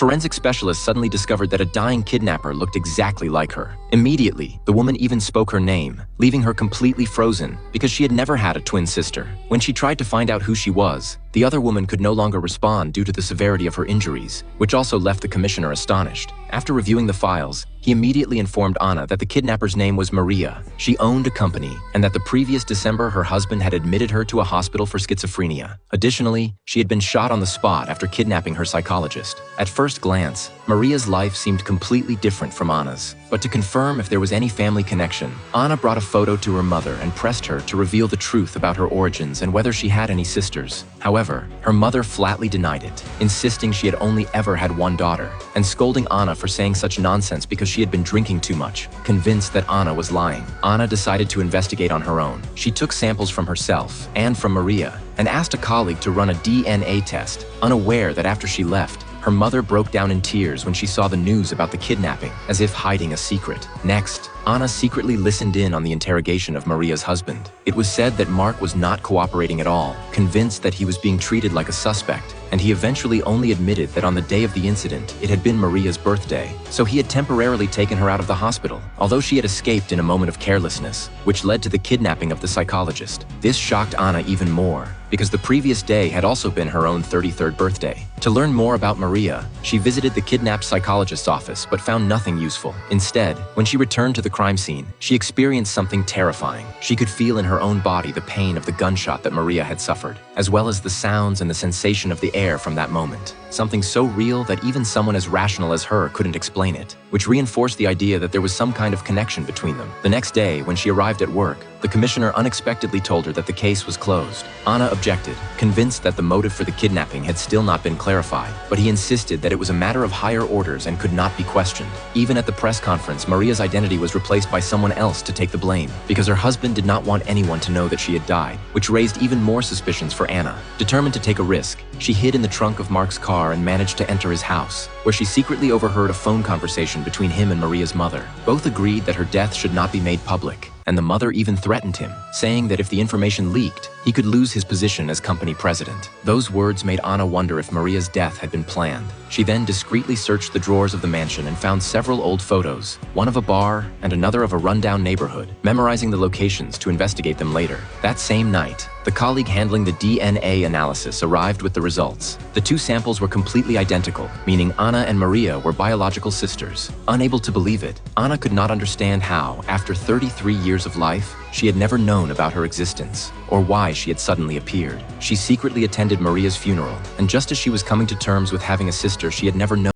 forensic specialist suddenly discovered that a dying kidnapper looked exactly like her. Immediately, the woman even spoke her name, leaving her completely frozen because she had never had a twin sister. When she tried to find out who she was, the other woman could no longer respond due to the severity of her injuries, which also left the commissioner astonished. After reviewing the files, he immediately informed Anna that the kidnapper's name was Maria. She owned a company, and that the previous December her husband had admitted her to a hospital for schizophrenia. Additionally, she had been shot on the spot after kidnapping her psychologist. At first glance, Maria's life seemed completely different from Anna's. But to confirm if there was any family connection, Anna brought a photo to her mother and pressed her to reveal the truth about her origins and whether she had any sisters. However, her mother flatly denied it, insisting she had only ever had one daughter, and scolding Anna for saying such nonsense because she had been drinking too much. Convinced that Anna was lying, Anna decided to investigate on her own. She took samples from herself and from Maria and asked a colleague to run a DNA test, unaware that after she left, her mother broke down in tears when she saw the news about the kidnapping, as if hiding a secret. Next, Anna secretly listened in on the interrogation of Maria's husband. It was said that Mark was not cooperating at all, convinced that he was being treated like a suspect, and he eventually only admitted that on the day of the incident, it had been Maria's birthday, so he had temporarily taken her out of the hospital, although she had escaped in a moment of carelessness, which led to the kidnapping of the psychologist. This shocked Anna even more, because the previous day had also been her own 33rd birthday. To learn more about Maria, she visited the kidnapped psychologist's office but found nothing useful. Instead, when she returned to the crime scene, she experienced something terrifying. She could feel in her own body the pain of the gunshot that Maria had suffered, as well as the sounds and the sensation of the air from that moment. Something so real that even someone as rational as her couldn't explain it, which reinforced the idea that there was some kind of connection between them. The next day, when she arrived at work, the commissioner unexpectedly told her that the case was closed. Anna objected, convinced that the motive for the kidnapping had still not been clarified, but he insisted that it was a matter of higher orders and could not be questioned. Even at the press conference, Maria's identity was replaced by someone else to take the blame, because her husband did not want anyone to know that she had died, which raised even more suspicions for Anna. Determined to take a risk, she hid in the trunk of Mark's car and managed to enter his house, where she secretly overheard a phone conversation between him and Maria's mother. Both agreed that her death should not be made public, and the mother even threatened him, saying that if the information leaked, he could lose his position as company president. Those words made Anna wonder if Maria's death had been planned. She then discreetly searched the drawers of the mansion and found several old photos, one of a bar and another of a rundown neighborhood, memorizing the locations to investigate them later. That same night, the colleague handling the DNA analysis arrived with the results. The two samples were completely identical, meaning Anna and Maria were biological sisters. Unable to believe it, Anna could not understand how, after 33 years of life, she had never known about her existence, or why she had suddenly appeared. She secretly attended Maria's funeral, and just as she was coming to terms with having a sister she had never known,